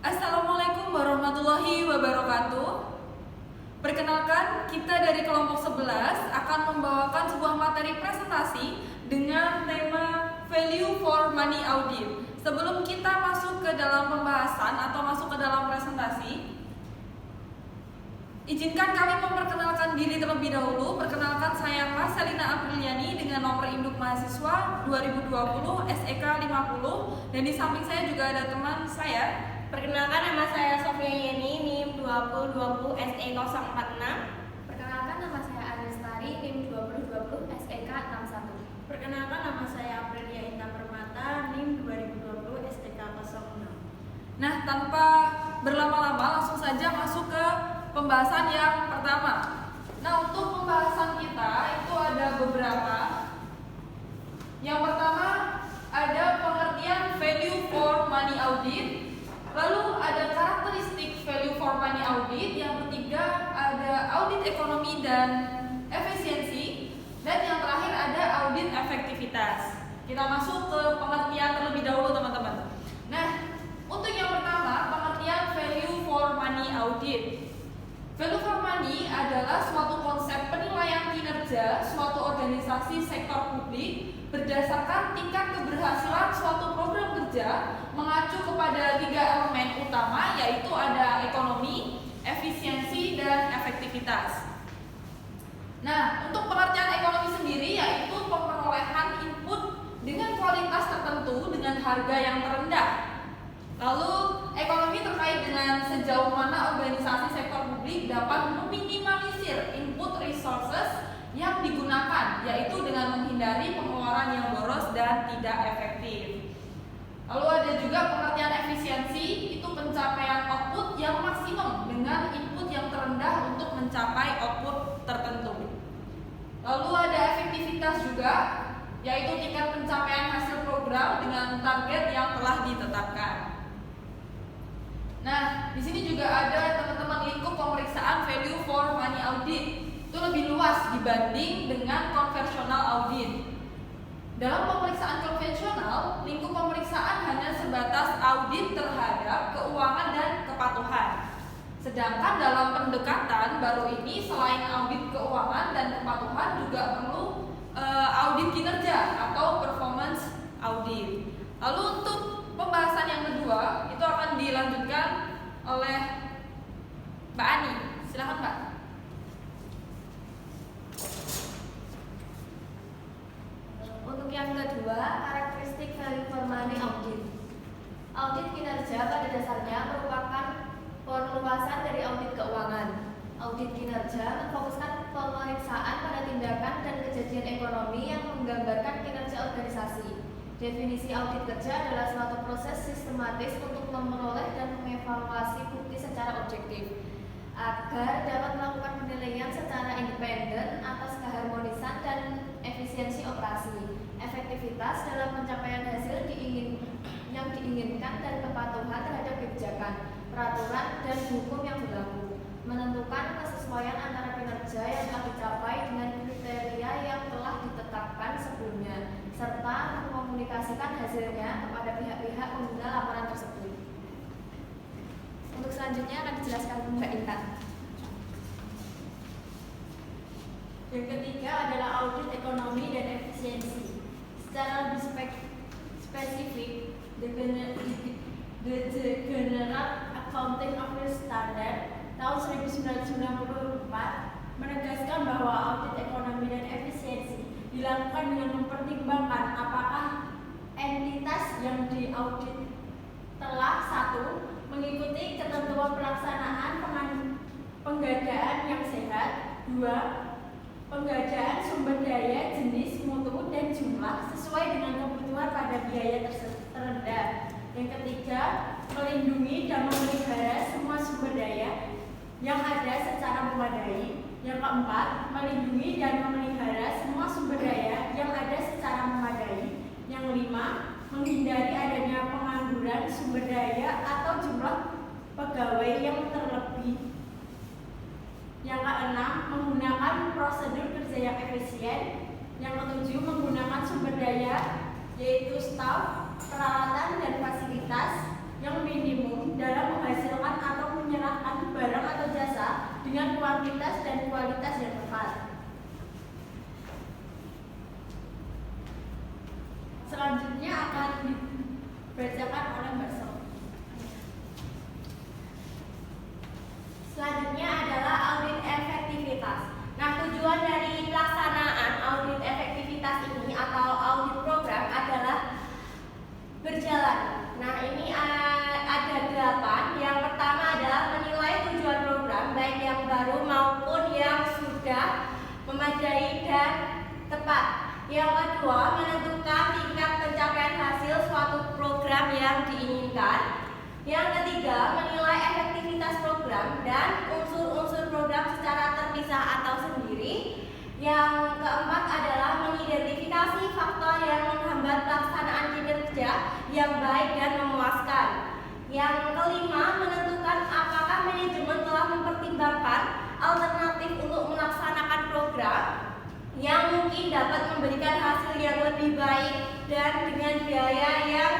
Assalamualaikum warahmatullahi wabarakatuh. Perkenalkan, kita dari kelompok 11 akan membawakan sebuah materi presentasi dengan tema Value for Money Audit. Sebelum kita masuk ke dalam pembahasan atau masuk ke dalam presentasi, izinkan kami memperkenalkan diri terlebih dahulu. Perkenalkan, saya Marcelina Apriliani dengan nomor induk mahasiswa 2020 SEK 50, dan di samping saya juga ada teman saya. Perkenalkan, nama saya Sofia Yeni, NIM 2020 SE 046. Perkenalkan, nama saya Anestari, NIM 2020 SEK 61. Perkenalkan, nama saya Aprilia Intan Permata, NIM 2020 SEK 06. Nah, tanpa berlama-lama langsung saja masuk ke pembahasan yang pertama. Nah, untuk pembahasan kita itu ada beberapa. Yang pertama ada pengertian value for money audit. Lalu ada karakteristik value for money audit. Yang ketiga ada audit ekonomi dan efisiensi. Dan yang terakhir ada audit efektivitas. Kita masuk ke pengertian terlebih dahulu, teman-teman. Nah, untuk yang pertama, pengertian value for money audit. Value for money adalah suatu konsep penilaian kinerja suatu organisasi sektor publik berdasarkan tingkat keberhasilan suatu program kerja mengacu kepada 3 elemen utama, yaitu ada ekonomi, efisiensi, dan efektivitas. Nah, untuk pengertian ekonomi sendiri yaitu pemerolehan input dengan kualitas tertentu dengan harga yang terendah. Lalu, ekonomi terkait dengan sejauh mana organisasi sektor publik dapat meminimalisir input resources yang digunakan, yaitu dengan menghindari pengeluaran yang boros dan tidak efektif. Lalu ada juga pengertian efisiensi, itu pencapaian output yang maksimum dengan input yang terendah untuk mencapai output tertentu. Lalu ada efektivitas juga, yaitu tingkat pencapaian hasil program dengan target yang telah ditetapkan. Nah, di sini juga ada teman-teman lingkup pemeriksaan value for money audit. Itu lebih luas dibanding dengan konvensional audit. Dalam pemeriksaan konvensional, lingkup pemeriksaan hanya sebatas audit terhadap keuangan dan kepatuhan. Sedangkan dalam pendekatan baru ini, selain audit keuangan dan kepatuhan juga perlu audit kinerja atau performance audit. Lalu untuk pembahasan yang kedua itu akan dilanjutkan oleh Mbak Ani. Silakan, Mbak. Untuk yang kedua, karakteristik value for money audit. Audit kinerja pada dasarnya merupakan perluasan dari audit keuangan. Audit kinerja memfokuskan pemeriksaan pada tindakan dan kejadian ekonomi yang menggambarkan kinerja organisasi. Definisi audit kerja adalah suatu proses sistematis untuk memperoleh dan mengevaluasi bukti secara objektif agar dapat melakukan penilaian secara independen atas keharmonisan dan efisiensi operasi, efektivitas dalam pencapaian hasil yang diinginkan, dan kepatuhan terhadap kebijakan, peraturan, dan hukum yang berlaku, menentukan kesesuaian antara kinerja yang telah dicapai dengan kriteria yang telah ditetapkan sebelumnya, serta mengkomunikasikan hasilnya kepada pihak-pihak pengguna laporan tersebut. Untuk selanjutnya akan dijelaskan Mbak Intan. Yang ketiga adalah audit ekonomi dan efisiensi. Secara lebih spesifik, the General Accounting Office Standard tahun 1994 menegaskan bahwa audit ekonomi dan efisiensi dilakukan dengan mempertimbangkan apakah entitas yang diaudit telah: 1. Mengikuti ketentuan pelaksanaan penggadaan yang sehat, 2. Penggadaan sumber daya jenis, mutu, dan jumlah sesuai dengan kebutuhan pada biaya terendah. Yang ketiga, melindungi dan memelihara semua sumber daya yang ada secara memadai. Yang keempat, melindungi dan memelihara semua sumber daya yang ada secara memadai. Yang kelima, menghindari adanya pengangguran sumber daya atau jumlah pegawai yang terlebih. Yang keenam, menggunakan prosedur kerja yang efisien. Yang ketujuh, menggunakan sumber daya yaitu staf, peralatan, dan fasilitas yang minimum dalam dengan kuantitas dan kualitas yang tepat. Selanjutnya akan dibacakan oleh Mbak Sol. Selanjutnya adalah audit efektivitas. Nah, tujuan dari pelaksanaan audit efektivitas ini atau audit program adalah berjalan. Nah, ini ada 8. Yang pertama adalah menilai tujuan program baik yang baru maupun yang sudah memadai dan tepat. Yang kedua, menentukan tingkat pencapaian hasil suatu program yang diinginkan. Yang ketiga, menilai efektivitas program dan unsur-unsur program secara terpisah atau sendiri. Yang keempat adalah mengidentifikasi faktor yang menghambat pelaksanaan kinerja yang baik dan memuaskan. Yang kelima, menentukan apakah manajemen telah mempertimbangkan alternatif untuk melaksanakan program yang mungkin dapat memberikan hasil yang lebih baik dan dengan biaya yang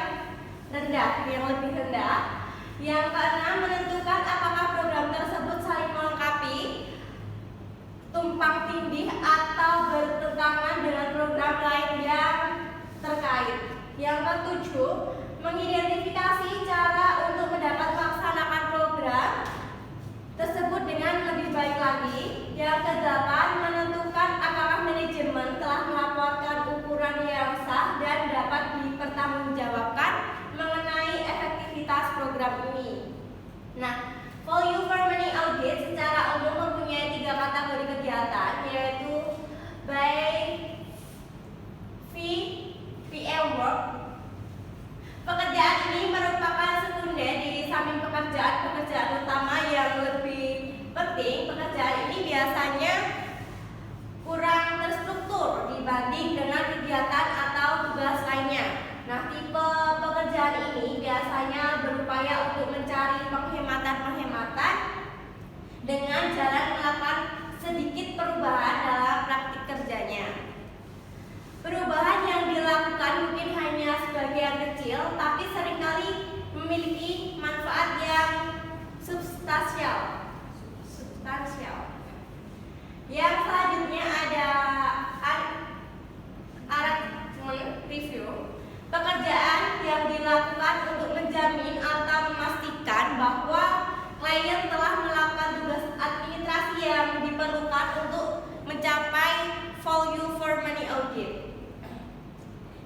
lebih rendah. Yang keenam, menentukan apakah program tersebut saling melengkapi, tumpang tindih atau bertentangan dengan program lain yang terkait. Yang ketujuh, mengidentifikasi cara untuk mendapat melaksanakan program tersebut dengan lebih baik lagi. Yang kedelapan, menentukan apakah manajemen telah melaporkan ukuran yang sah dan dapat dipertanggungjawabkan mengenai efektivitas program ini. Nah, value for money audit secara umum mempunyai 3 kategori kegiatan, yaitu by fee, PM work. Pekerjaan ini merupakan sekunder di samping pekerjaan utama yang lebih penting. Pekerjaan ini biasanya kurang terstruktur dibanding dengan kegiatan atau tugas lainnya. Nah, tipe pekerjaan ini biasanya berupaya untuk mencari penghematan dengan jalan melakukan sedikit perubahan dalam praktik kerjanya. Perubahan yang dilakukan mungkin hanya sebagian kecil, tapi seringkali memiliki manfaat yang substansial. Yang selanjutnya ada arrangement review. Pekerjaan yang dilakukan untuk menjamin atau memastikan bahwa klien telah melakukan tugas administrasi yang diperlukan untuk mencapai value for money audit.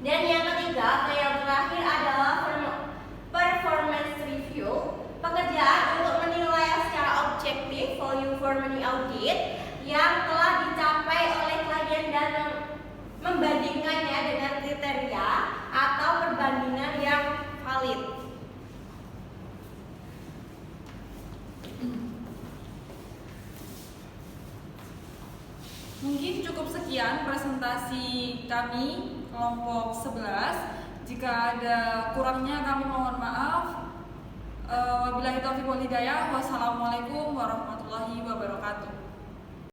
Dan yang ketiga atau yang terakhir adalah performance review. Pekerjaan untuk menilai secara objektif value for money audit yang telah dicapai oleh klien dan membandingkannya dengan kriteria atau perbandingan yang valid. Mungkin cukup sekian presentasi kami kelompok 11. Jika ada kurangnya kami mohon maaf. Wabillahi taufiq wal hidayah. Wassalamualaikum warahmatullahi wabarakatuh.